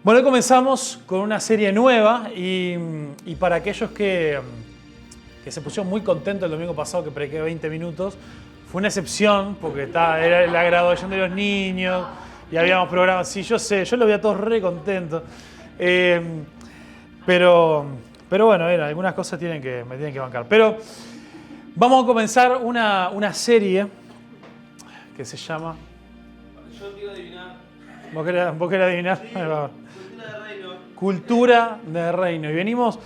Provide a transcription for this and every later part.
Bueno, hoy comenzamos con una serie nueva y para aquellos que se pusieron muy contentos el domingo pasado que prediqué 20 minutos, fue una excepción porque era la graduación de los niños y habíamos programas, sí, yo sé, yo los veía todos re contentos, pero bueno, algunas cosas me tienen que bancar. Pero vamos a comenzar una serie que se llama... Yo quiero adivinar. ¿Vos querés adivinar? Cultura de reino. Cultura de reino. Y hemos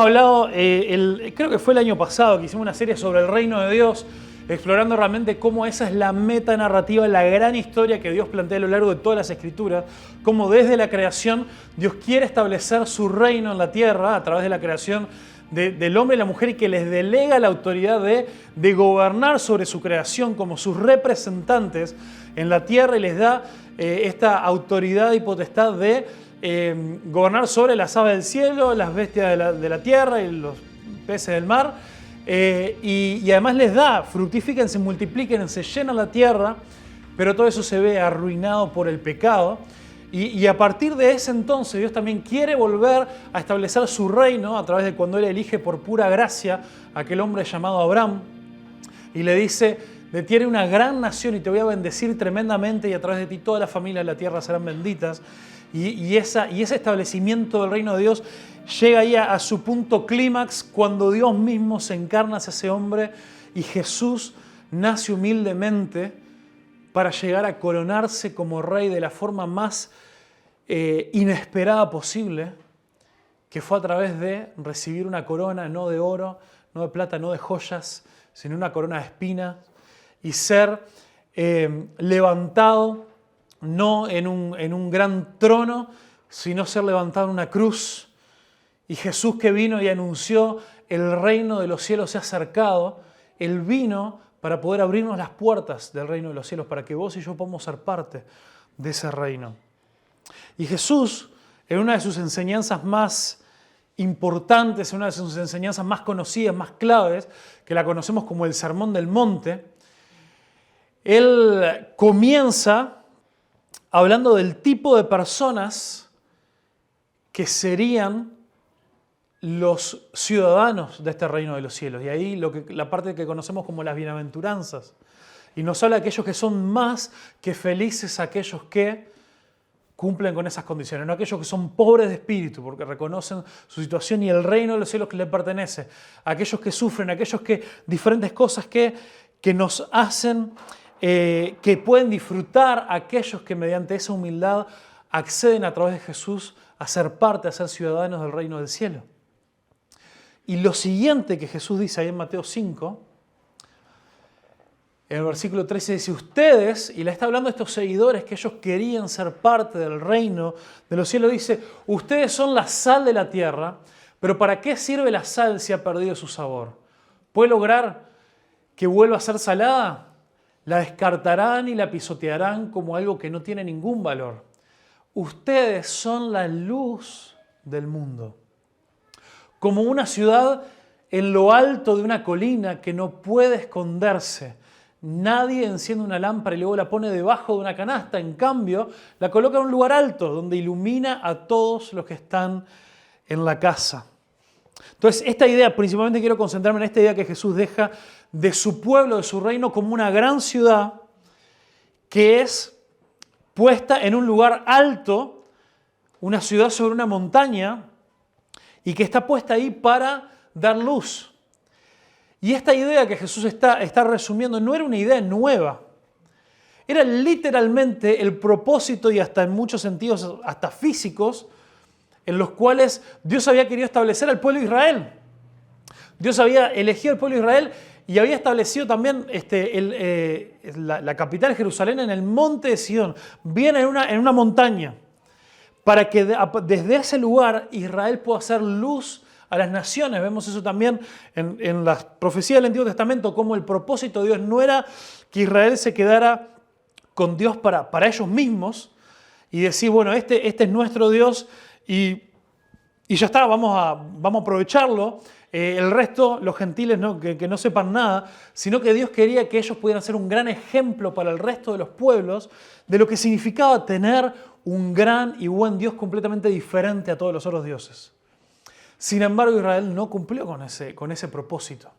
hablado, creo que fue el año pasado que hicimos una serie sobre el reino de Dios, explorando realmente cómo esa es la meta narrativa, la gran historia que Dios plantea a lo largo de todas las Escrituras, cómo desde la creación Dios quiere establecer su reino en la tierra a través de la creación del hombre y la mujer y que les delega la autoridad de gobernar sobre su creación como sus representantes en la tierra y les da esta autoridad y potestad de gobernar sobre las aves del cielo, las bestias de la tierra y los peces del mar. Y además les da, fructifíquense, multiplíquense, llenan la tierra, pero todo eso se ve arruinado por el pecado. Y a partir de ese entonces Dios también quiere volver a establecer su reino a través de cuando Él elige por pura gracia a aquel hombre llamado Abraham y le dice: de ti haré una gran nación y te voy a bendecir tremendamente y a través de ti todas las familias de la tierra serán benditas. Y ese establecimiento del reino de Dios llega ahí a su punto clímax cuando Dios mismo se encarna hacia ese hombre y Jesús nace humildemente para llegar a coronarse como rey de la forma más inesperada posible, que fue a través de recibir una corona no de oro, no de plata, no de joyas, sino una corona de espinas y ser levantado no en un gran trono, sino ser levantado en una cruz. Y Jesús, que vino y anunció el reino de los cielos se ha acercado, Él vino para poder abrirnos las puertas del reino de los cielos, para que vos y yo podamos ser parte de ese reino. Y Jesús, en una de sus enseñanzas más importantes, en una de sus enseñanzas más conocidas, más claves, que la conocemos como el Sermón del Monte, Él comienza hablando del tipo de personas que serían los ciudadanos de este reino de los cielos. Y ahí la parte que conocemos como las bienaventuranzas. Y nos habla de aquellos que son más que felices aquellos que cumplen con esas condiciones, no aquellos que son pobres de espíritu porque reconocen su situación y el reino de los cielos que les pertenece. Aquellos que sufren, aquellos que diferentes cosas que nos hacen, que pueden disfrutar aquellos que mediante esa humildad acceden a través de Jesús a ser parte, a ser ciudadanos del reino del cielo. Y lo siguiente que Jesús dice ahí en Mateo 5, en el versículo 13 dice: ustedes, y le está hablando a estos seguidores que ellos querían ser parte del reino de los cielos, dice: ustedes son la sal de la tierra, pero ¿para qué sirve la sal si ha perdido su sabor? ¿Puede lograr que vuelva a ser salada? La descartarán y la pisotearán como algo que no tiene ningún valor. Ustedes son la luz del mundo. Como una ciudad en lo alto de una colina que no puede esconderse. Nadie enciende una lámpara y luego la pone debajo de una canasta. En cambio, la coloca en un lugar alto donde ilumina a todos los que están en la casa. Entonces, esta idea, principalmente quiero concentrarme en esta idea que Jesús deja de su pueblo, de su reino, como una gran ciudad que es puesta en un lugar alto, una ciudad sobre una montaña, y que está puesta ahí para dar luz. Y esta idea que Jesús está resumiendo no era una idea nueva. Era literalmente el propósito y hasta en muchos sentidos, hasta físicos, en los cuales Dios había querido establecer al pueblo de Israel. Dios había elegido al pueblo de Israel y había establecido también la capital Jerusalén en el monte de Sion, bien en una montaña, para que desde ese lugar Israel pueda hacer luz a las naciones. Vemos eso también en las profecías del Antiguo Testamento, como el propósito de Dios no era que Israel se quedara con Dios para ellos mismos y decir, bueno, este es nuestro Dios y y ya está, vamos a aprovecharlo. El resto, los gentiles, ¿no? Que no sepan nada, sino que Dios quería que ellos pudieran ser un gran ejemplo para el resto de los pueblos de lo que significaba tener un gran y buen Dios completamente diferente a todos los otros dioses. Sin embargo, Israel no cumplió con ese propósito.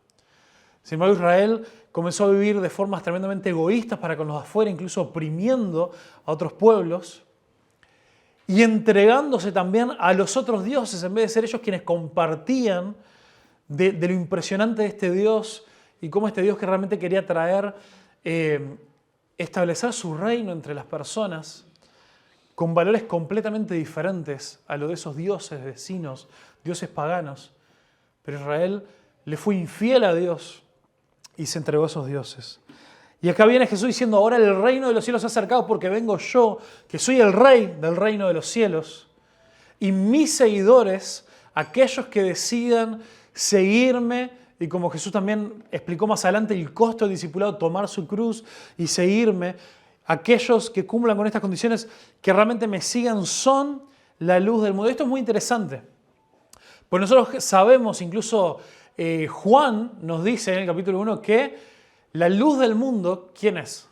Sin embargo, Israel comenzó a vivir de formas tremendamente egoístas para con los de afuera, incluso oprimiendo a otros pueblos y entregándose también a los otros dioses en vez de ser ellos quienes compartían de lo impresionante de este Dios y cómo este Dios que realmente quería traer, establecer su reino entre las personas con valores completamente diferentes a lo de esos dioses vecinos, dioses paganos. Pero Israel le fue infiel a Dios y se entregó a esos dioses. Y acá viene Jesús diciendo, ahora el reino de los cielos se ha acercado porque vengo yo, que soy el rey del reino de los cielos, y mis seguidores, aquellos que decidan seguirme, y como Jesús también explicó más adelante el costo del discipulado, tomar su cruz y seguirme, aquellos que cumplan con estas condiciones, que realmente me sigan, son la luz del mundo. Esto es muy interesante, pues nosotros sabemos, incluso Juan nos dice en el capítulo 1 que la luz del mundo, ¿quién es?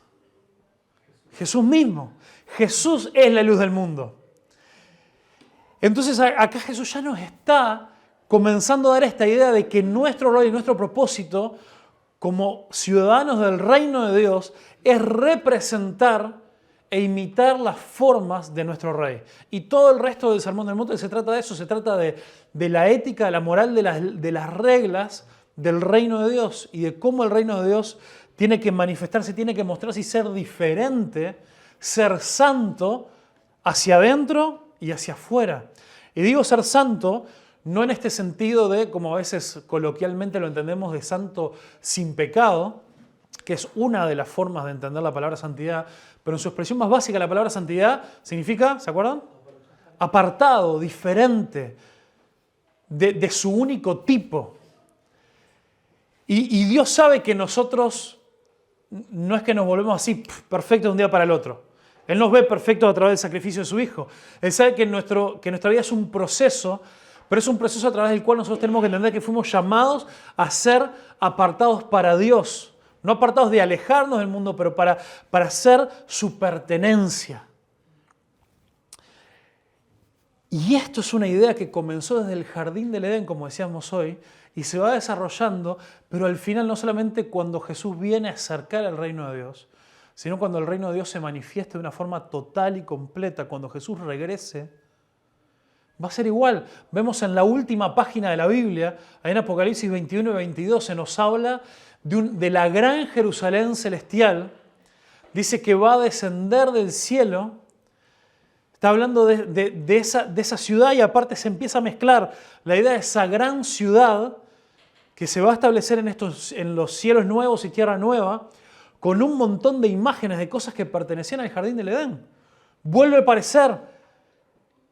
Jesús mismo. Jesús es la luz del mundo. Entonces acá Jesús ya nos está comenzando a dar esta idea de que nuestro rol y nuestro propósito como ciudadanos del reino de Dios es representar e imitar las formas de nuestro rey. Y todo el resto del Sermón del Monte se trata de eso, se trata de la ética, de la moral, de las reglas del reino de Dios y de cómo el reino de Dios tiene que manifestarse, tiene que mostrarse y ser diferente, ser santo hacia adentro y hacia afuera. Y digo ser santo no en este sentido de, como a veces coloquialmente lo entendemos, de santo sin pecado, que es una de las formas de entender la palabra santidad, pero en su expresión más básica la palabra santidad significa, ¿se acuerdan? Apartado, diferente, de su único tipo. Y Dios sabe que nosotros no es que nos volvemos así perfectos de un día para el otro. Él nos ve perfectos a través del sacrificio de su Hijo. Él sabe que nuestra vida es un proceso, pero es un proceso a través del cual nosotros tenemos que entender que fuimos llamados a ser apartados para Dios. No apartados de alejarnos del mundo, pero para ser su pertenencia. Y esto es una idea que comenzó desde el jardín del Edén, como decíamos hoy, y se va desarrollando, pero al final no solamente cuando Jesús viene a acercar al reino de Dios, sino cuando el reino de Dios se manifieste de una forma total y completa, cuando Jesús regrese, va a ser igual. Vemos en la última página de la Biblia, ahí en Apocalipsis 21 y 22, se nos habla de la gran Jerusalén celestial. Dice que va a descender del cielo. Está hablando de esa ciudad y aparte se empieza a mezclar la idea de esa gran ciudad que se va a establecer en los cielos nuevos y tierra nueva, con un montón de imágenes de cosas que pertenecían al jardín del Edén. Vuelve a aparecer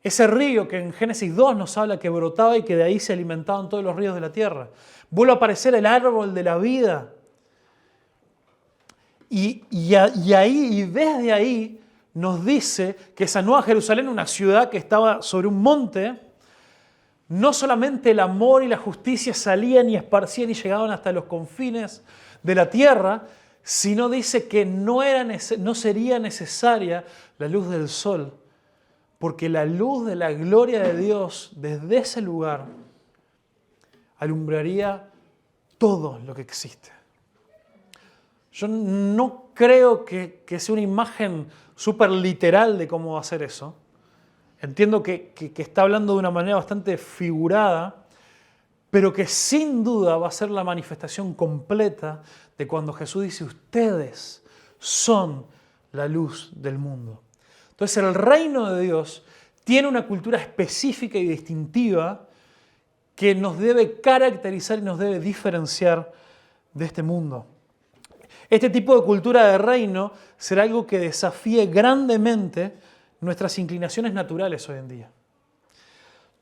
ese río que en Génesis 2 nos habla que brotaba y que de ahí se alimentaban todos los ríos de la tierra. Vuelve a aparecer el árbol de la vida. Y desde ahí nos dice que esa Nueva Jerusalén, una ciudad que estaba sobre un monte, no solamente el amor y la justicia salían y esparcían y llegaban hasta los confines de la tierra, sino dice que no sería necesaria la luz del sol, porque la luz de la gloria de Dios desde ese lugar alumbraría todo lo que existe. Yo no creo que sea una imagen súper literal de cómo va a ser eso. Entiendo que está hablando de una manera bastante figurada, pero que sin duda va a ser la manifestación completa de cuando Jesús dice, ustedes son la luz del mundo. Entonces el reino de Dios tiene una cultura específica y distintiva que nos debe caracterizar y nos debe diferenciar de este mundo. Este tipo de cultura de reino será algo que desafíe grandemente nuestras inclinaciones naturales hoy en día.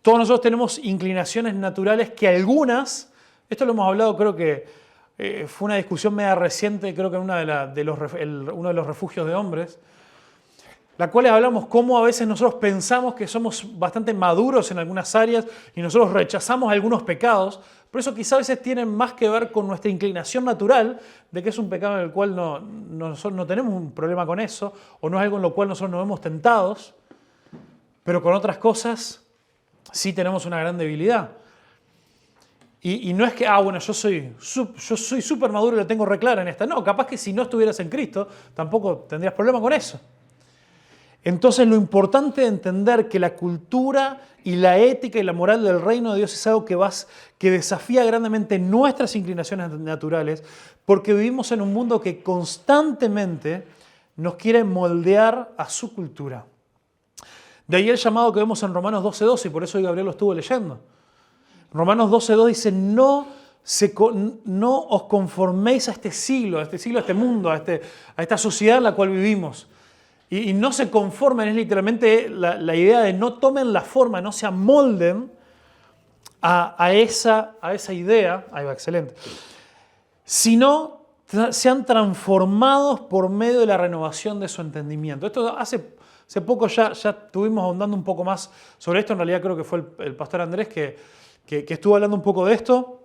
Todos nosotros tenemos inclinaciones naturales que algunas, esto lo hemos hablado, creo que fue una discusión media reciente, creo que en uno de los refugios de hombres, la cual hablamos cómo a veces nosotros pensamos que somos bastante maduros en algunas áreas y nosotros rechazamos algunos pecados, pero eso quizá a veces tiene más que ver con nuestra inclinación natural de que es un pecado en el cual nosotros no tenemos un problema con eso, o no es algo en lo cual nosotros nos vemos tentados, pero con otras cosas sí tenemos una gran debilidad. Y no es que, bueno, yo soy súper maduro y lo tengo re claro en esta. No, capaz que si no estuvieras en Cristo, tampoco tendrías problema con eso. Entonces lo importante de entender que la cultura y la ética y la moral del reino de Dios es algo que desafía grandemente nuestras inclinaciones naturales, porque vivimos en un mundo que constantemente nos quiere moldear a su cultura. De ahí el llamado que vemos en Romanos 12:12, y por eso hoy Gabriel lo estuvo leyendo. Romanos 12:2 dice, no os conforméis a este siglo, a este mundo, a esta sociedad en la cual vivimos. Y no se conformen, es literalmente la idea de no tomen la forma, no se amolden a esa idea, ahí va, excelente, sino sean transformados por medio de la renovación de su entendimiento. Esto hace poco ya estuvimos ahondando un poco más sobre esto, en realidad creo que fue el pastor Andrés que estuvo hablando un poco de esto,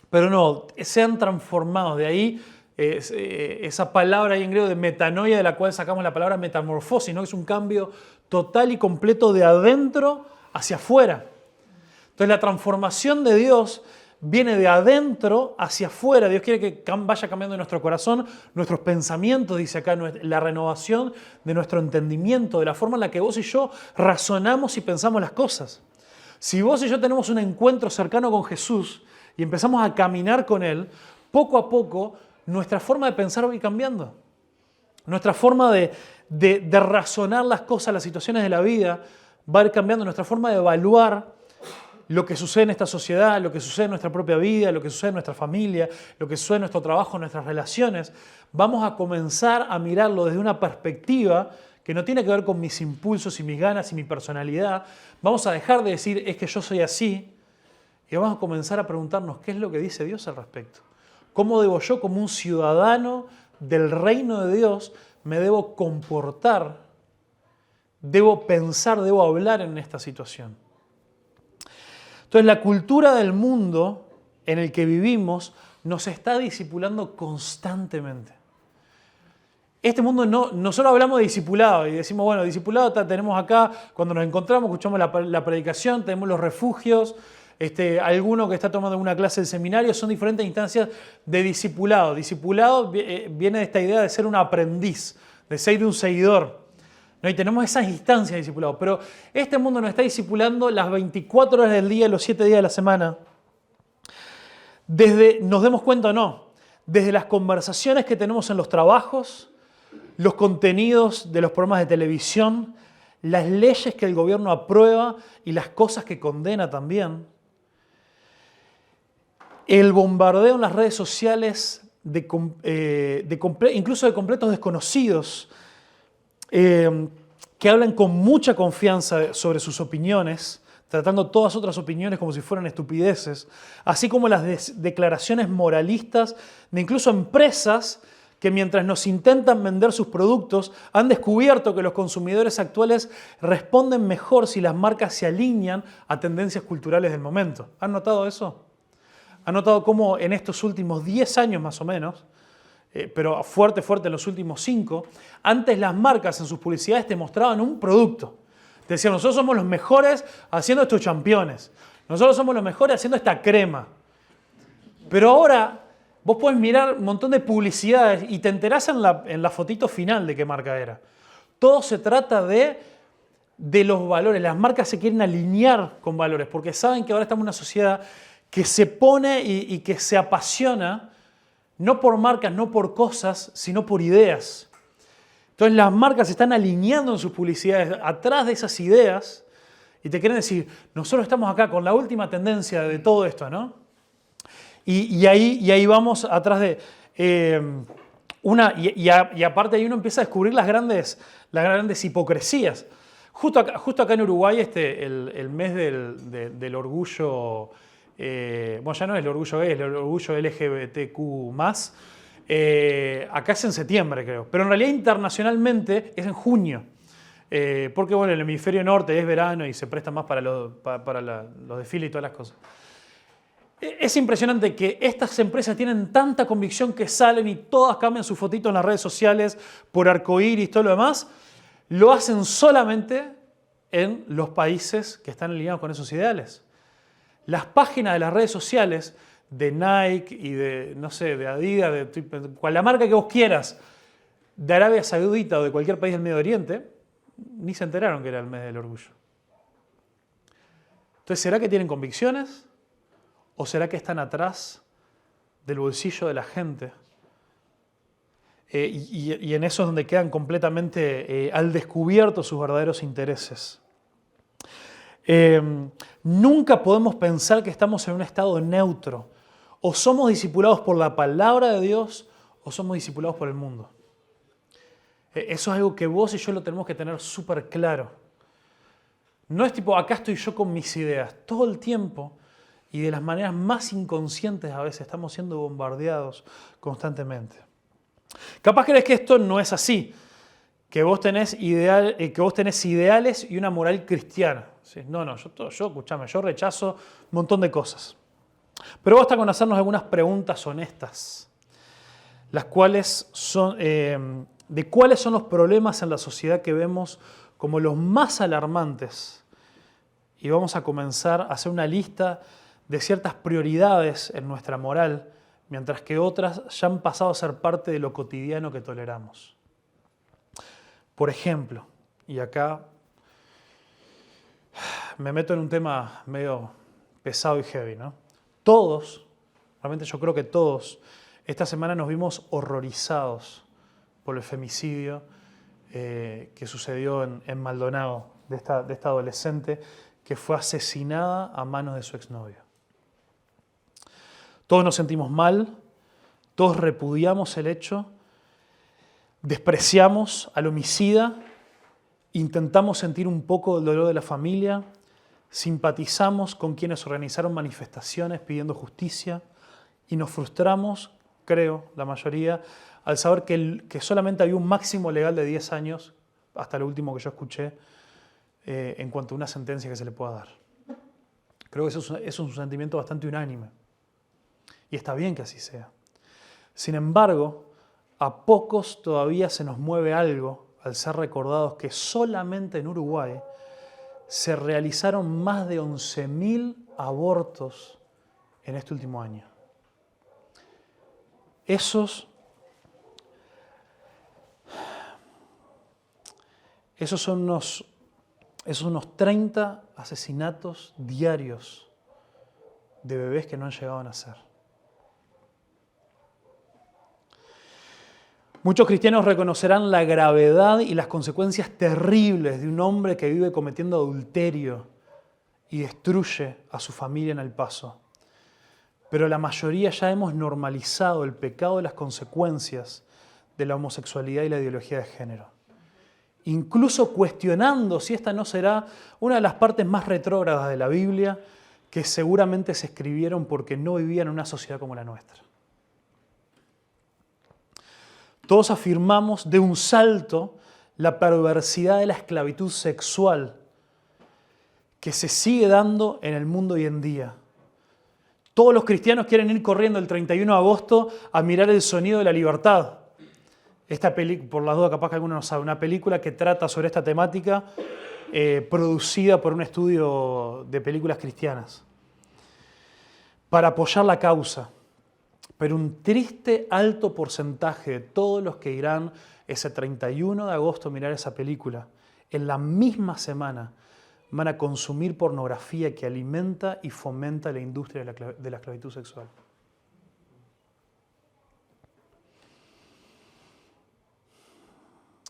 pero no, sean transformados, de ahí esa palabra ahí en griego de metanoia, de la cual sacamos la palabra metamorfosis, ¿no? Es un cambio total y completo de adentro hacia afuera. Entonces la transformación de Dios viene de adentro hacia afuera. Dios quiere que vaya cambiando nuestro corazón, nuestros pensamientos, dice acá, la renovación de nuestro entendimiento, de la forma en la que vos y yo razonamos y pensamos las cosas. Si vos y yo tenemos un encuentro cercano con Jesús y empezamos a caminar con Él, poco a poco nuestra forma de pensar va a ir cambiando. Nuestra forma de razonar las cosas, las situaciones de la vida, va a ir cambiando. Nuestra forma de evaluar lo que sucede en esta sociedad, lo que sucede en nuestra propia vida, lo que sucede en nuestra familia, lo que sucede en nuestro trabajo, en nuestras relaciones, vamos a comenzar a mirarlo desde una perspectiva que no tiene que ver con mis impulsos y mis ganas y mi personalidad. Vamos a dejar de decir, es que yo soy así, y vamos a comenzar a preguntarnos, ¿qué es lo que dice Dios al respecto? ¿Cómo debo yo, como un ciudadano del reino de Dios, me debo comportar, debo pensar, debo hablar en esta situación? Entonces, la cultura del mundo en el que vivimos nos está discipulando constantemente. Este mundo nosotros hablamos de discipulado y decimos, bueno, discipulado tenemos acá, cuando nos encontramos, escuchamos la predicación, tenemos los refugios, alguno que está tomando una clase del seminario, son diferentes instancias de discipulado. Discipulado viene de esta idea de ser un aprendiz, de ser un seguidor, ¿no? Y tenemos esas instancias de discipulado. Pero este mundo nos está discipulando las 24 horas del día, los 7 días de la semana. Desde, nos demos cuenta o no, desde las conversaciones que tenemos en los trabajos, los contenidos de los programas de televisión, las leyes que el gobierno aprueba y las cosas que condena también. El bombardeo en las redes sociales incluso de completos desconocidos que hablan con mucha confianza sobre sus opiniones, tratando todas otras opiniones como si fueran estupideces, así como las declaraciones moralistas de incluso empresas que mientras nos intentan vender sus productos, han descubierto que los consumidores actuales responden mejor si las marcas se alinean a tendencias culturales del momento. ¿Han notado eso? ¿Han notado cómo en estos últimos 10 años más o menos, pero fuerte en los últimos 5, antes las marcas en sus publicidades te mostraban un producto? Te decían, nosotros somos los mejores haciendo estos championes, nosotros somos los mejores haciendo esta crema. Pero ahora vos podés mirar un montón de publicidades y te enterás en la fotito final de qué marca era. Todo se trata de los valores. Las marcas se quieren alinear con valores porque saben que ahora estamos en una sociedad que se pone y que se apasiona no por marcas, no por cosas, sino por ideas. Entonces las marcas se están alineando en sus publicidades atrás de esas ideas y te quieren decir, nosotros estamos acá con la última tendencia de todo esto, ¿no? Y ahí vamos atrás de y aparte ahí uno empieza a descubrir las grandes hipocresías. Justo acá en Uruguay el mes del orgullo, bueno, ya no es el orgullo gay, es el orgullo LGBTQ+, acá es en septiembre creo, pero en realidad internacionalmente es en junio. Porque bueno, el hemisferio norte es verano y se presta más para los desfiles y todas las cosas. Es impresionante que estas empresas tienen tanta convicción que salen y todas cambian su fotito en las redes sociales por arcoíris y todo lo demás. Lo hacen solamente en los países que están alineados con esos ideales. Las páginas de las redes sociales de Nike y de, no sé, de Adidas, de la marca que vos quieras, de Arabia Saudita o de cualquier país del Medio Oriente, ni se enteraron que era el mes del orgullo. Entonces, ¿será que tienen convicciones? ¿O será que están atrás del bolsillo de la gente? Y en eso es donde quedan completamente al descubierto sus verdaderos intereses. Nunca podemos pensar que estamos en un estado neutro. O somos discipulados por la palabra de Dios o somos discipulados por el mundo. Eso es algo que vos y yo lo tenemos que tener súper claro. No es tipo, acá estoy yo con mis ideas. Todo el tiempo y de las maneras más inconscientes a veces estamos siendo bombardeados constantemente. Capaz crees que esto no es así, que vos tenés ideales y una moral cristiana. ¿Sí? No, escúchame, yo rechazo un montón de cosas. Pero basta con hacernos algunas preguntas honestas, las cuales son de cuáles son los problemas en la sociedad que vemos como los más alarmantes. Y vamos a comenzar a hacer una lista de ciertas prioridades en nuestra moral, mientras que otras ya han pasado a ser parte de lo cotidiano que toleramos. Por ejemplo, y acá me meto en un tema medio pesado y heavy, ¿no? Todos, realmente yo creo que todos, esta semana nos vimos horrorizados por el femicidio que sucedió en Maldonado, de esta adolescente que fue asesinada a manos de su exnovio. Todos nos sentimos mal, todos repudiamos el hecho, despreciamos al homicida, intentamos sentir un poco el dolor de la familia, simpatizamos con quienes organizaron manifestaciones pidiendo justicia y nos frustramos, creo, la mayoría, al saber que solamente había un máximo legal de 10 años, hasta lo último que yo escuché, en cuanto a una sentencia que se le pueda dar. Creo que eso es un sentimiento bastante unánime. Y está bien que así sea. Sin embargo, a pocos todavía se nos mueve algo al ser recordados que solamente en Uruguay se realizaron más de 11.000 abortos en este último año. Esos son unos 30 asesinatos diarios de bebés que no han llegado a nacer. Muchos cristianos reconocerán la gravedad y las consecuencias terribles de un hombre que vive cometiendo adulterio y destruye a su familia en el paso. Pero la mayoría ya hemos normalizado el pecado de las consecuencias de la homosexualidad y la ideología de género. Incluso cuestionando si esta no será una de las partes más retrógradas de la Biblia que seguramente se escribieron porque no vivían en una sociedad como la nuestra. Todos afirmamos de un salto la perversidad de la esclavitud sexual que se sigue dando en el mundo hoy en día. Todos los cristianos quieren ir corriendo el 31 de agosto a mirar El Sonido de la Libertad. Esta película, por las dudas capaz que alguno no sabe, una película que trata sobre esta temática producida por un estudio de películas cristianas para apoyar la causa. Pero un triste alto porcentaje de todos los que irán ese 31 de agosto a mirar esa película, en la misma semana van a consumir pornografía que alimenta y fomenta la industria de la esclavitud sexual.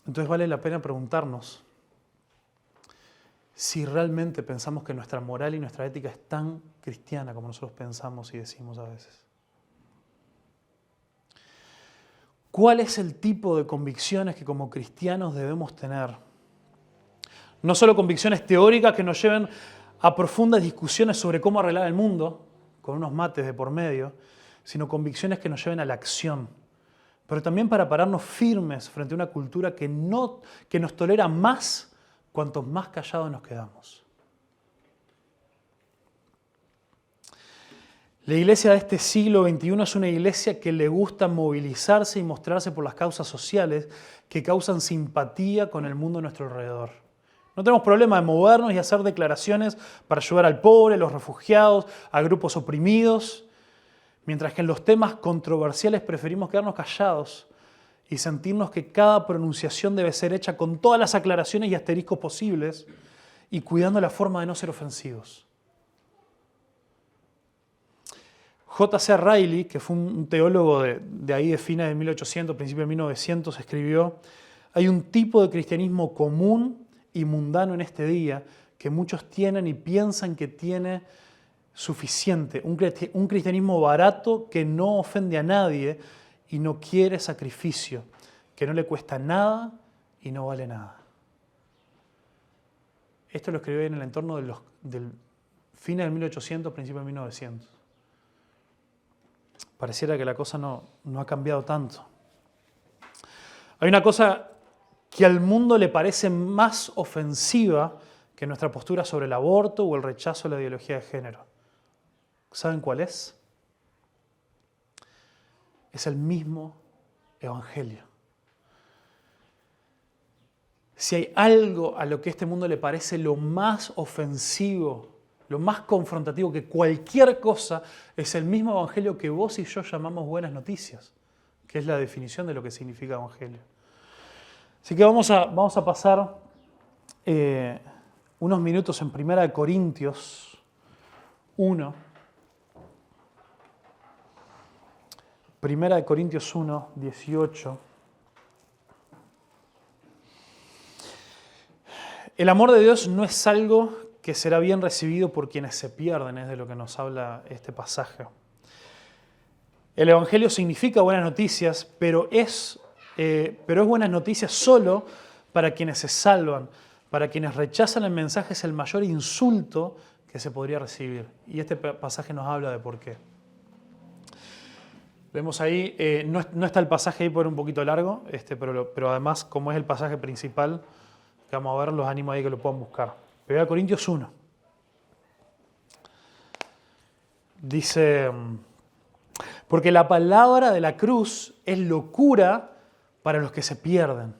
Entonces vale la pena preguntarnos si realmente pensamos que nuestra moral y nuestra ética es tan cristiana como nosotros pensamos y decimos a veces. ¿Cuál es el tipo de convicciones que como cristianos debemos tener? No solo convicciones teóricas que nos lleven a profundas discusiones sobre cómo arreglar el mundo, con unos mates de por medio, sino convicciones que nos lleven a la acción. Pero también para pararnos firmes frente a una cultura que nos tolera más cuanto más callados nos quedamos. La iglesia de este siglo XXI es una iglesia que le gusta movilizarse y mostrarse por las causas sociales que causan simpatía con el mundo a nuestro alrededor. No tenemos problema de movernos y hacer declaraciones para ayudar al pobre, a los refugiados, a grupos oprimidos, mientras que en los temas controversiales preferimos quedarnos callados y sentirnos que cada pronunciación debe ser hecha con todas las aclaraciones y asteriscos posibles y cuidando la forma de no ser ofensivos. J.C. Ryle, que fue un teólogo de ahí de fines de 1800, principios de 1900, escribió: hay un tipo de cristianismo común y mundano en este día que muchos tienen y piensan que tiene suficiente. Un cristianismo barato que no ofende a nadie y no quiere sacrificio, que no le cuesta nada y no vale nada. Esto lo escribió en el entorno del fines del 1800, principios de 1900. Pareciera que la cosa no ha cambiado tanto. Hay una cosa que al mundo le parece más ofensiva que nuestra postura sobre el aborto o el rechazo a la ideología de género. ¿Saben cuál es? Es el mismo evangelio. Si hay algo a lo que este mundo le parece lo más ofensivo, lo más confrontativo que cualquier cosa, es el mismo evangelio que vos y yo llamamos buenas noticias, que es la definición de lo que significa evangelio. Así que vamos a pasar unos minutos en 1 Corintios 1. 1 Corintios 1, 18. El amor de Dios no es algo que será bien recibido por quienes se pierden, es de lo que nos habla este pasaje. El Evangelio significa buenas noticias, pero es buenas noticias solo para quienes se salvan. Para quienes rechazan el mensaje es el mayor insulto que se podría recibir. Y este pasaje nos habla de por qué. Vemos ahí, no está el pasaje ahí por un poquito largo, pero además, como es el pasaje principal que vamos a ver, los animo ahí que lo puedan buscar. 1 Corintios 1. Dice: porque la palabra de la cruz es locura para los que se pierden,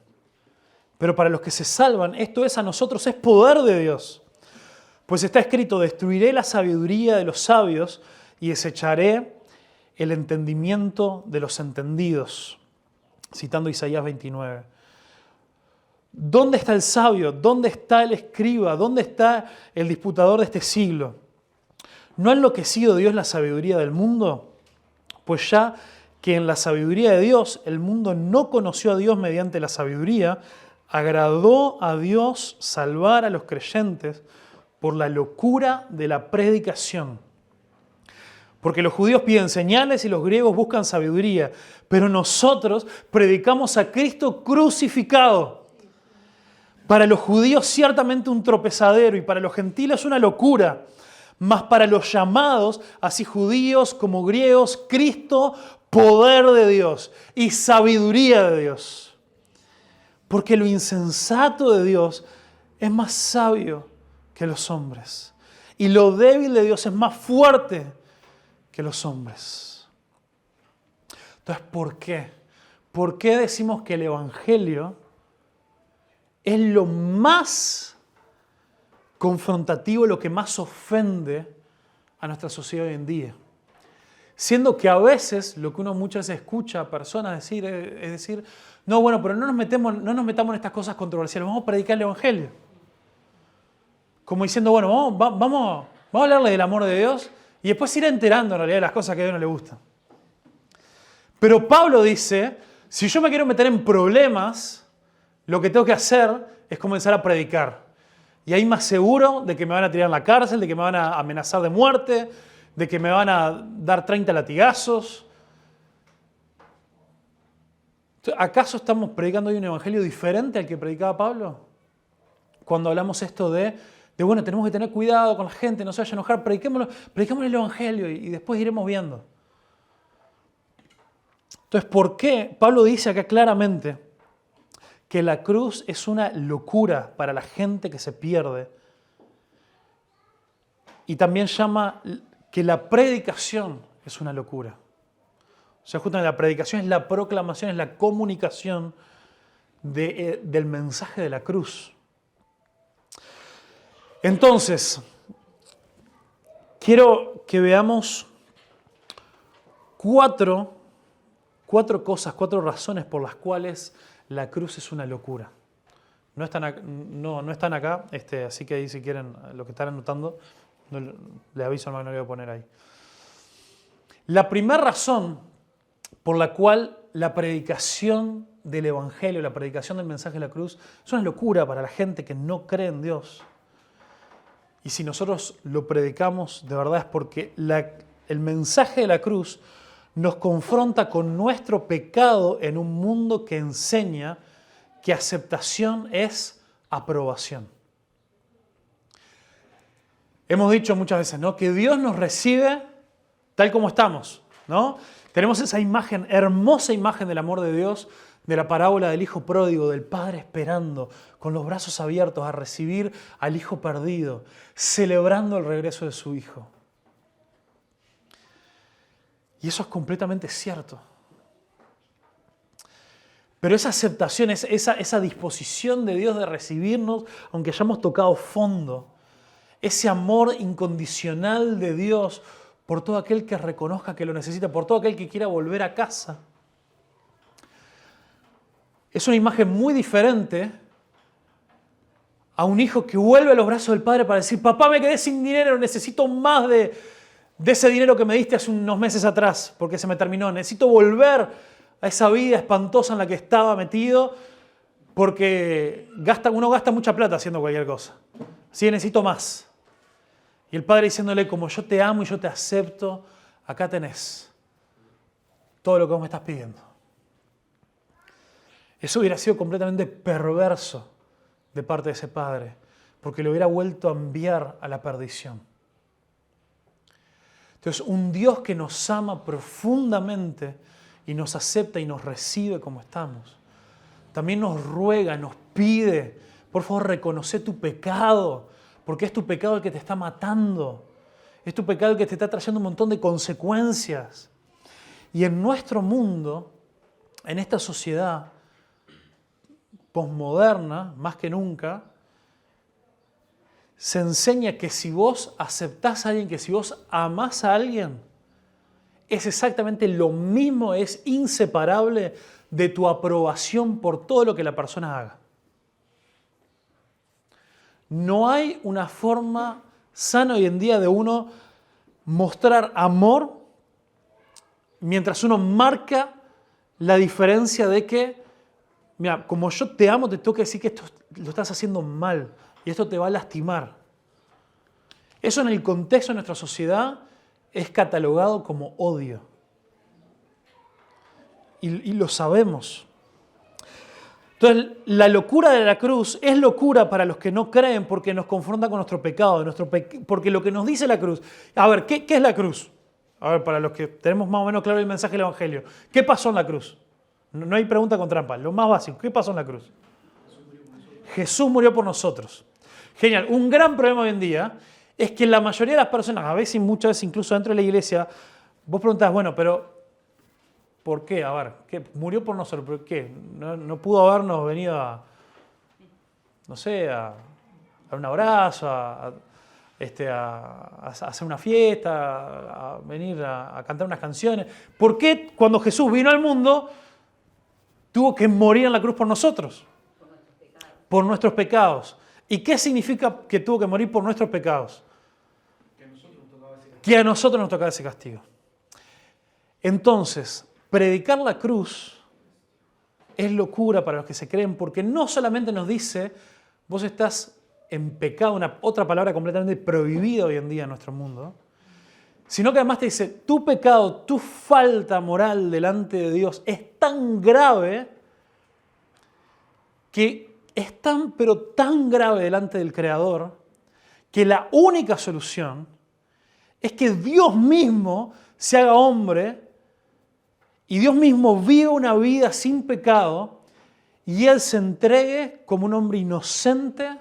pero para los que se salvan, esto es a nosotros, es poder de Dios. Pues está escrito: destruiré la sabiduría de los sabios y desecharé el entendimiento de los entendidos. Citando Isaías 29. ¿Dónde está el sabio? ¿Dónde está el escriba? ¿Dónde está el disputador de este siglo? ¿No ha enloquecido Dios la sabiduría del mundo? Pues ya que en la sabiduría de Dios el mundo no conoció a Dios mediante la sabiduría, agradó a Dios salvar a los creyentes por la locura de la predicación. Porque los judíos piden señales y los griegos buscan sabiduría, pero nosotros predicamos a Cristo crucificado. Para los judíos ciertamente un tropezadero y para los gentiles una locura, mas para los llamados, así judíos como griegos, Cristo, poder de Dios y sabiduría de Dios. Porque lo insensato de Dios es más sabio que los hombres y lo débil de Dios es más fuerte que los hombres. Entonces, ¿por qué? ¿Por qué decimos que el Evangelio es lo más confrontativo, lo que más ofende a nuestra sociedad hoy en día? Siendo que a veces lo que uno muchas veces escucha a personas decir es decir, no, bueno, pero no nos metamos en estas cosas controversiales, vamos a predicar el Evangelio. Como diciendo, bueno, vamos a hablarle del amor de Dios y después ir enterando en realidad de las cosas que a Dios no le gustan. Pero Pablo dice, si yo me quiero meter en problemas, lo que tengo que hacer es comenzar a predicar. Y ahí más seguro de que me van a tirar en la cárcel, de que me van a amenazar de muerte, de que me van a dar 30 latigazos. ¿Acaso estamos predicando hoy un evangelio diferente al que predicaba Pablo? Cuando hablamos esto de bueno, tenemos que tener cuidado con la gente, no se vaya a enojar, prediquémosle el evangelio y después iremos viendo. Entonces, ¿por qué? Pablo dice acá claramente que la cruz es una locura para la gente que se pierde. Y también llama que la predicación es una locura. O sea, justamente la predicación es la proclamación, es la comunicación del mensaje de la cruz. Entonces, quiero que veamos cuatro cosas, 4 razones por las cuales la cruz es una locura. No están acá, así que ahí si quieren, lo que están anotando, le aviso al Magno, lo voy a poner ahí. La primera razón por la cual la predicación del Evangelio, la predicación del mensaje de la cruz, es una locura para la gente que no cree en Dios. Y si nosotros lo predicamos, de verdad es porque el mensaje de la cruz nos confronta con nuestro pecado en un mundo que enseña que aceptación es aprobación. Hemos dicho muchas veces, ¿no?, que Dios nos recibe tal como estamos, ¿no? Tenemos esa imagen, hermosa imagen del amor de Dios, de la parábola del hijo pródigo, del padre esperando con los brazos abiertos a recibir al hijo perdido, celebrando el regreso de su hijo. Y eso es completamente cierto. Pero esa aceptación, esa disposición de Dios de recibirnos, aunque hayamos tocado fondo, ese amor incondicional de Dios por todo aquel que reconozca que lo necesita, por todo aquel que quiera volver a casa, es una imagen muy diferente a un hijo que vuelve a los brazos del padre para decir: papá, me quedé sin dinero, necesito más de ese dinero que me diste hace unos meses atrás, porque se me terminó. Necesito volver a esa vida espantosa en la que estaba metido, porque uno gasta mucha plata haciendo cualquier cosa. Así que necesito más. Y el padre diciéndole: como yo te amo y yo te acepto, acá tenés todo lo que vos me estás pidiendo. Eso hubiera sido completamente perverso de parte de ese padre, porque lo hubiera vuelto a enviar a la perdición. Entonces, un Dios que nos ama profundamente y nos acepta y nos recibe como estamos, también nos ruega, nos pide: por favor, reconoce tu pecado, porque es tu pecado el que te está matando, es tu pecado el que te está trayendo un montón de consecuencias. Y en nuestro mundo, en esta sociedad posmoderna, más que nunca, se enseña que si vos aceptás a alguien, que si vos amás a alguien, es exactamente lo mismo, es inseparable de tu aprobación por todo lo que la persona haga. No hay una forma sana hoy en día de uno mostrar amor mientras uno marca la diferencia de que, mira, como yo te amo, te tengo que decir que esto lo estás haciendo mal y esto te va a lastimar. Eso en el contexto de nuestra sociedad es catalogado como odio. Y lo sabemos. Entonces, la locura de la cruz es locura para los que no creen porque nos confronta con nuestro pecado, porque lo que nos dice la cruz. A ver, ¿qué es la cruz? A ver, para los que tenemos más o menos claro el mensaje del Evangelio. ¿Qué pasó en la cruz? No hay pregunta con trampa, lo más básico. ¿Qué pasó en la cruz? Jesús murió por nosotros. Genial. Un gran problema hoy en día es que la mayoría de las personas, a veces, muchas veces incluso dentro de la iglesia, vos preguntás: bueno, pero ¿por qué? A ver, ¿qué? Murió por nosotros, ¿por qué? No pudo habernos venido a dar un abrazo, a hacer una fiesta, a venir a cantar unas canciones. ¿Por qué cuando Jesús vino al mundo tuvo que morir en la cruz por nosotros? Por nuestros pecados. ¿Y qué significa que tuvo que morir por nuestros pecados? Que a nosotros nos tocaba ese castigo. Entonces, predicar la cruz es locura para los que se creen, porque no solamente nos dice: vos estás en pecado, otra palabra completamente prohibida hoy en día en nuestro mundo, sino que además te dice: tu pecado, tu falta moral delante de Dios es tan grave, que es pero tan grave delante del Creador, que la única solución es que Dios mismo se haga hombre y Dios mismo viva una vida sin pecado y Él se entregue como un hombre inocente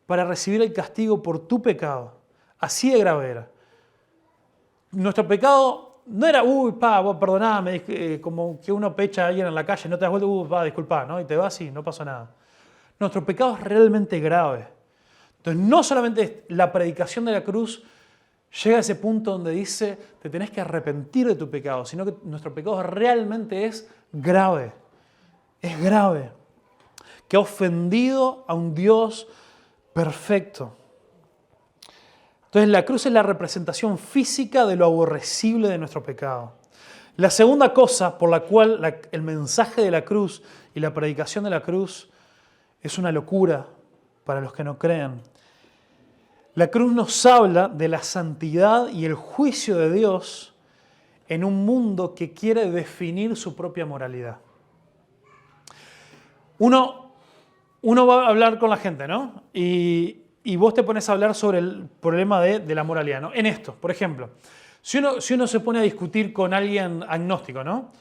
para recibir el castigo por tu pecado. Así de grave era. Nuestro pecado no era, vos perdoname, como que uno pecha a alguien en la calle, no te das vuelta, disculpa, ¿no? Y te vas y no pasó nada. Nuestro pecado es realmente grave. Entonces, no solamente la predicación de la cruz llega a ese punto donde dice, te tenés que arrepentir de tu pecado, sino que nuestro pecado realmente es grave. Es grave. Que ha ofendido a un Dios perfecto. Entonces, la cruz es la representación física de lo aborrecible de nuestro pecado. La segunda cosa por la cual el mensaje de la cruz y la predicación de la cruz es una locura para los que no creen. La cruz nos habla de la santidad y el juicio de Dios en un mundo que quiere definir su propia moralidad. Uno va a hablar con la gente, ¿no? Y vos te pones a hablar sobre el problema de la moralidad, ¿no? En esto, por ejemplo, si uno se pone a discutir con alguien agnóstico, ¿no?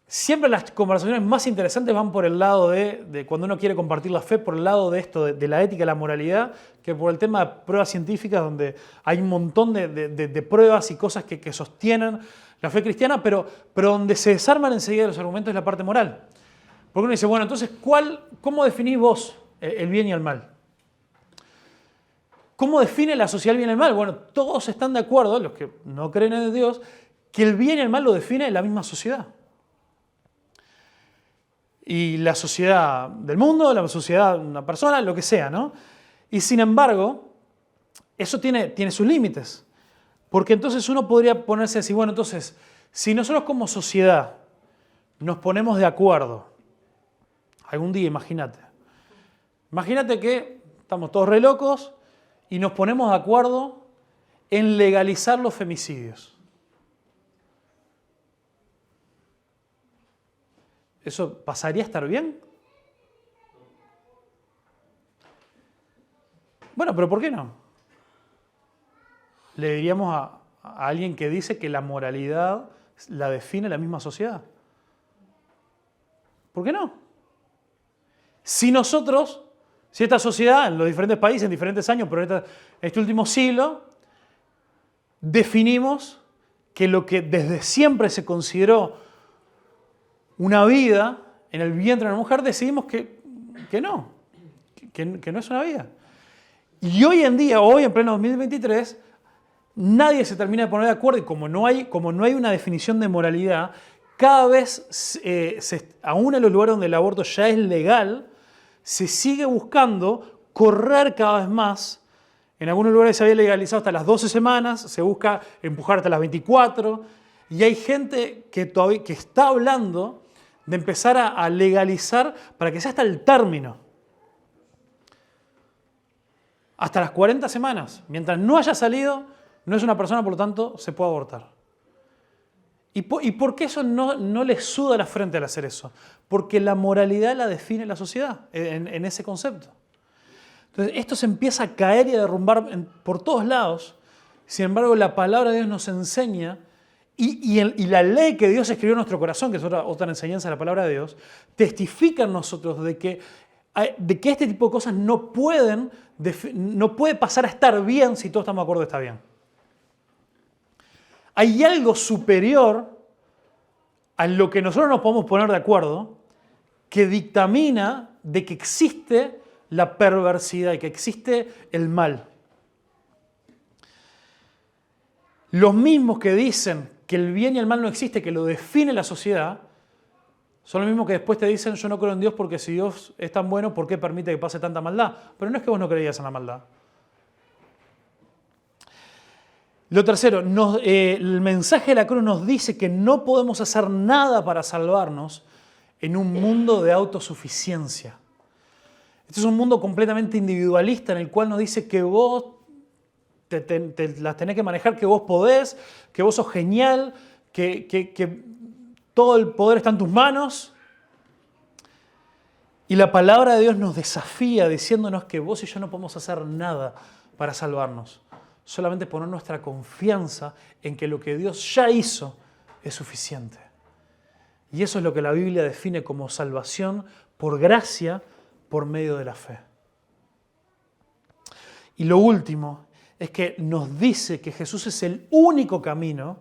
Siempre las conversaciones más interesantes van por el lado de cuando uno quiere compartir la fe, por el lado de esto, de la ética y la moralidad, que por el tema de pruebas científicas, donde hay un montón de pruebas y cosas que sostienen la fe cristiana, pero donde se desarman enseguida los argumentos es la parte moral. Porque uno dice, bueno, entonces, ¿cómo definís vos el bien y el mal? ¿Cómo define la sociedad el bien y el mal? Bueno, todos están de acuerdo, los que no creen en Dios, que el bien y el mal lo define la misma sociedad. Y la sociedad del mundo, la sociedad de una persona, lo que sea, ¿no? Y sin embargo, eso tiene sus límites. Porque entonces uno podría ponerse a decir, bueno, entonces, si nosotros como sociedad nos ponemos de acuerdo, algún día imagínate que estamos todos re locos y nos ponemos de acuerdo en legalizar los femicidios. ¿Eso pasaría a estar bien? Bueno, pero ¿por qué no? Le diríamos a alguien que dice que la moralidad la define la misma sociedad. ¿Por qué no? Si esta sociedad en los diferentes países, en diferentes años, pero en este último siglo, definimos que lo que desde siempre se consideró una vida en el vientre de una mujer, decidimos que no es una vida. Y hoy en día, hoy en pleno 2023, nadie se termina de poner de acuerdo y como no hay una definición de moralidad, cada vez, aún en los lugares donde el aborto ya es legal, se sigue buscando correr cada vez más. En algunos lugares se había legalizado hasta las 12 semanas, se busca empujar hasta las 24, y hay gente que está hablando de empezar a legalizar para que sea hasta el término. Hasta las 40 semanas. Mientras no haya salido, no es una persona, por lo tanto, se puede abortar. ¿Y por qué eso no le suda la frente al hacer eso? Porque la moralidad la define la sociedad en ese concepto. Entonces, esto se empieza a caer y a derrumbar por todos lados. Sin embargo, la palabra de Dios nos enseña y la ley que Dios escribió en nuestro corazón, que es otra enseñanza de la palabra de Dios, testifica en nosotros de que este tipo de cosas no puede pasar a estar bien si todos estamos de acuerdo que está bien. Hay algo superior a lo que nosotros nos podemos poner de acuerdo que dictamina de que existe la perversidad y que existe el mal. Los mismos que dicen que el bien y el mal no existe, que lo define la sociedad, son los mismos que después te dicen yo no creo en Dios porque si Dios es tan bueno, ¿por qué permite que pase tanta maldad? Pero no es que vos no creías en la maldad. Lo tercero, el mensaje de la cruz nos dice que no podemos hacer nada para salvarnos en un mundo de autosuficiencia. Este es un mundo completamente individualista en el cual nos dice que vos te las tenés que manejar, que vos podés, que vos sos genial, que todo el poder está en tus manos. Y la palabra de Dios nos desafía diciéndonos que vos y yo no podemos hacer nada para salvarnos. Solamente poner nuestra confianza en que lo que Dios ya hizo es suficiente. Y eso es lo que la Biblia define como salvación por gracia, por medio de la fe. Y lo último es que nos dice que Jesús es el único camino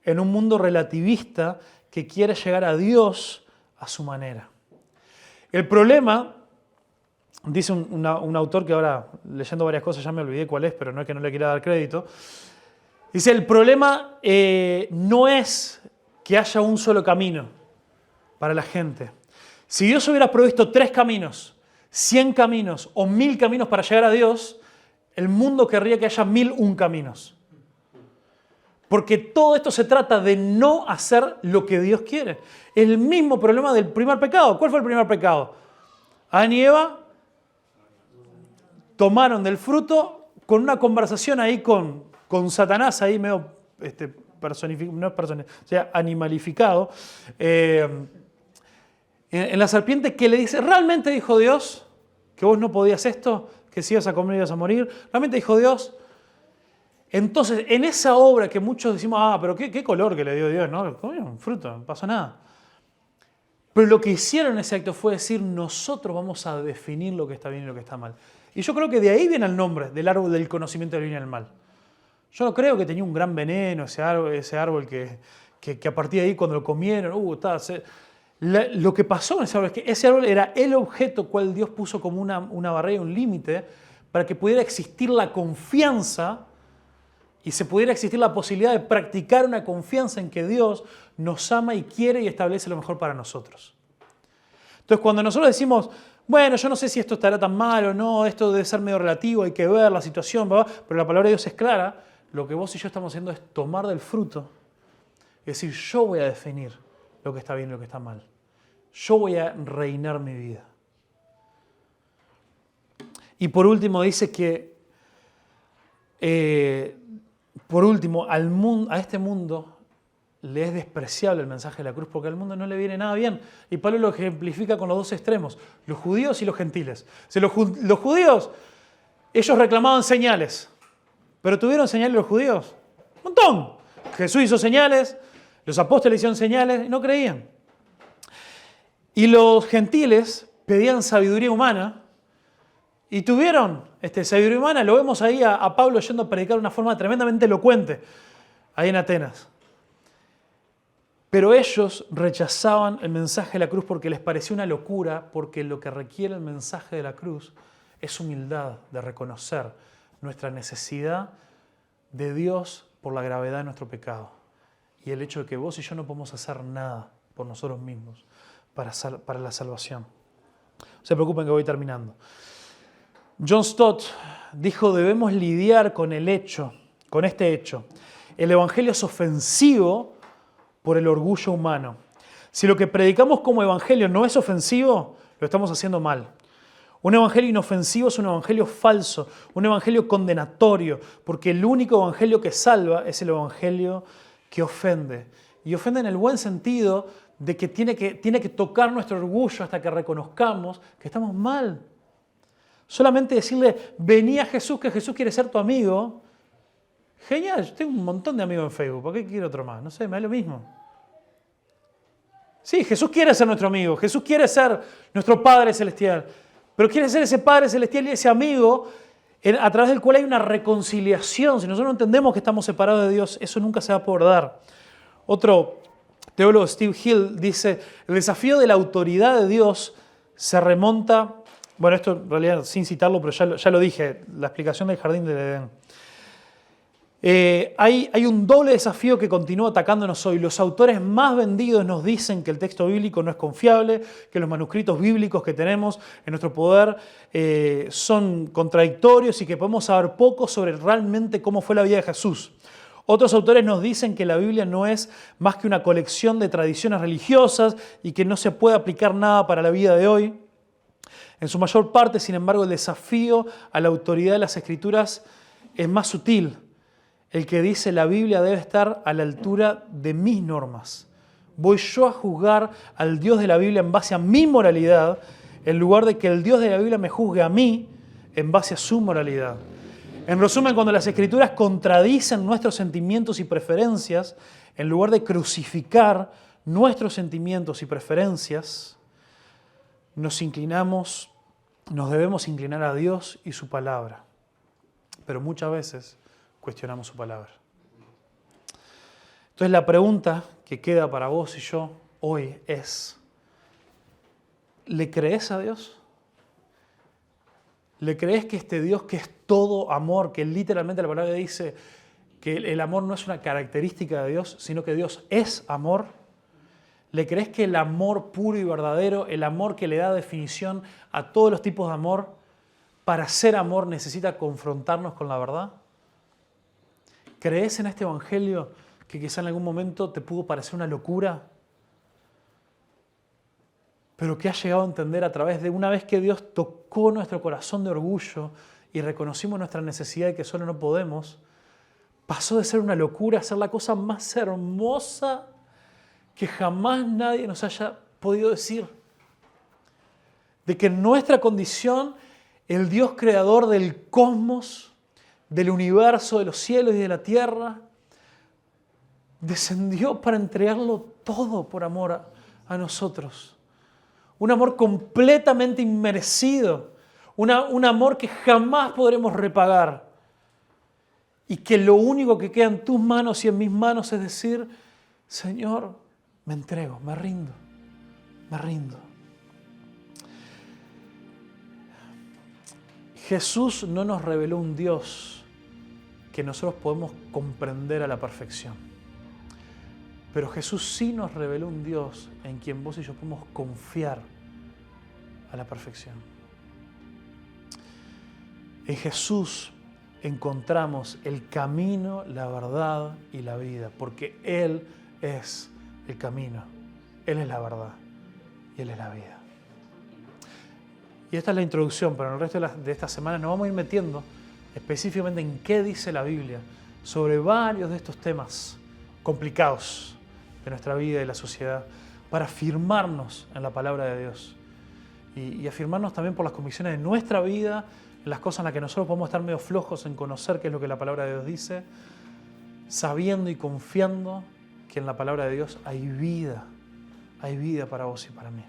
en un mundo relativista que quiere llegar a Dios a su manera. El problema, dice un autor que ahora leyendo varias cosas ya me olvidé cuál es, pero no es que no le quiera dar crédito, dice el problema no es que haya un solo camino para la gente. Si Dios hubiera provisto 3 caminos, 100 caminos o 1000 caminos para llegar a Dios, el mundo querría que haya 1001 caminos. Porque todo esto se trata de no hacer lo que Dios quiere. El mismo problema del primer pecado. ¿Cuál fue el primer pecado? Adán y Eva tomaron del fruto con una conversación ahí con Satanás, ahí medio animalificado. En la serpiente que le dice, ¿realmente dijo Dios que vos no podías esto? Que si ibas a comer ibas a morir. ¿Realmente dijo Dios? Entonces, en esa obra que muchos decimos, pero qué color que le dio Dios, ¿no? Comieron un fruto, no pasó nada. Pero lo que hicieron en ese acto fue decir, nosotros vamos a definir lo que está bien y lo que está mal. Y yo creo que de ahí viene el nombre del árbol del conocimiento del bien y del mal. Yo no creo que tenía un gran veneno ese árbol que a partir de ahí cuando lo comieron, lo que pasó en ese árbol es que ese árbol era el objeto cual Dios puso como una barrera, un límite, para que pudiera existir la confianza y se pudiera existir la posibilidad de practicar una confianza en que Dios nos ama y quiere y establece lo mejor para nosotros. Entonces, cuando nosotros decimos, bueno, yo no sé si esto estará tan mal o no, esto debe ser medio relativo, hay que ver la situación, pero la palabra de Dios es clara, lo que vos y yo estamos haciendo es tomar del fruto y decir, yo voy a definir lo que está bien y lo que está mal. Yo voy a reinar mi vida. Y por último dice que a este mundo le es despreciable el mensaje de la cruz porque al mundo no le viene nada bien. Y Pablo lo ejemplifica con los dos extremos, los judíos y los gentiles. O sea, los judíos, ellos reclamaban señales. ¿Pero tuvieron señales los judíos? Un montón. Jesús hizo señales, los apóstoles hicieron señales y no creían. Y los gentiles pedían sabiduría humana y tuvieron sabiduría humana. Lo vemos ahí a Pablo yendo a predicar de una forma tremendamente elocuente ahí en Atenas. Pero ellos rechazaban el mensaje de la cruz porque les parecía una locura, porque lo que requiere el mensaje de la cruz es humildad, de reconocer nuestra necesidad de Dios por la gravedad de nuestro pecado y el hecho de que vos y yo no podemos hacer nada por nosotros mismos para la salvación. No se preocupen que voy terminando. John Stott dijo, debemos lidiar con este hecho. El evangelio es ofensivo por el orgullo humano. Si lo que predicamos como evangelio no es ofensivo, lo estamos haciendo mal. Un evangelio inofensivo es un evangelio falso, un evangelio condenatorio, porque el único evangelio que salva es el evangelio que ofende. Y ofende en el buen sentido de que tiene que tocar nuestro orgullo hasta que reconozcamos que estamos mal. Solamente decirle, vení a Jesús, que Jesús quiere ser tu amigo. Genial, yo tengo un montón de amigos en Facebook, ¿por qué quiero otro más? No sé, me da lo mismo. Sí, Jesús quiere ser nuestro amigo, Jesús quiere ser nuestro Padre Celestial, pero quiere ser ese Padre Celestial y ese amigo a través del cual hay una reconciliación. Si nosotros no entendemos que estamos separados de Dios, eso nunca se va a poder dar. Otro teólogo, Steve Hill, dice, el desafío de la autoridad de Dios se remonta, bueno, esto en realidad sin citarlo, pero ya lo dije, la explicación del jardín del Edén. Hay un doble desafío que continúa atacándonos hoy. Los autores más vendidos nos dicen que el texto bíblico no es confiable, que los manuscritos bíblicos que tenemos en nuestro poder son contradictorios y que podemos saber poco sobre realmente cómo fue la vida de Jesús. Otros autores nos dicen que la Biblia no es más que una colección de tradiciones religiosas y que no se puede aplicar nada para la vida de hoy. En su mayor parte, sin embargo, el desafío a la autoridad de las Escrituras es más sutil. El que dice la Biblia debe estar a la altura de mis normas. Voy yo a juzgar al Dios de la Biblia en base a mi moralidad, en lugar de que el Dios de la Biblia me juzgue a mí en base a su moralidad. En resumen, cuando las Escrituras contradicen nuestros sentimientos y preferencias, en lugar de crucificar nuestros sentimientos y preferencias, nos debemos inclinar a Dios y su palabra, pero muchas veces cuestionamos su palabra. Entonces la pregunta que queda para vos y yo hoy es, ¿le crees a Dios? ¿Le crees que este Dios que es todo amor, que literalmente la palabra dice que el amor no es una característica de Dios, sino que Dios es amor? ¿Le crees que el amor puro y verdadero, el amor que le da definición a todos los tipos de amor, para ser amor necesita confrontarnos con la verdad? ¿Crees en este evangelio que quizá en algún momento te pudo parecer una locura, pero que has llegado a entender a través de una vez que Dios tocó nuestro corazón de orgullo y reconocimos nuestra necesidad de que solo no podemos, pasó de ser una locura a ser la cosa más hermosa que jamás nadie nos haya podido decir? De que en nuestra condición, el Dios creador del cosmos, del universo, de los cielos y de la tierra, descendió para entregarlo todo por amor a nosotros. Un amor completamente inmerecido, un amor que jamás podremos repagar y que lo único que queda en tus manos y en mis manos es decir, Señor, me entrego, me rindo, me rindo. Jesús no nos reveló un Dios que nosotros podemos comprender a la perfección. Pero Jesús sí nos reveló un Dios en quien vos y yo podemos confiar a la perfección. En Jesús encontramos el camino, la verdad y la vida, porque Él es el camino, Él es la verdad y Él es la vida. Y esta es la introducción, pero en el resto de esta semana nos vamos a ir metiendo específicamente en qué dice la Biblia sobre varios de estos temas complicados de nuestra vida y de la sociedad, para afirmarnos en la palabra de Dios y afirmarnos también por las convicciones de nuestra vida, en las cosas en las que nosotros podemos estar medio flojos en conocer qué es lo que la palabra de Dios dice, sabiendo y confiando que en la palabra de Dios hay vida para vos y para mí.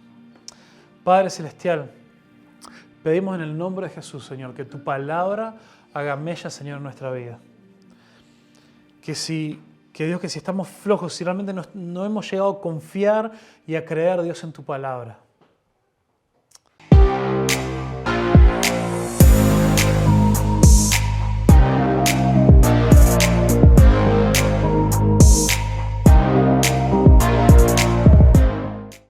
Padre Celestial, pedimos en el nombre de Jesús, Señor, que tu palabra haga mella, Señor, en nuestra vida. Que Dios, que si estamos flojos, si realmente no hemos llegado a confiar y a creer, Dios, en tu palabra,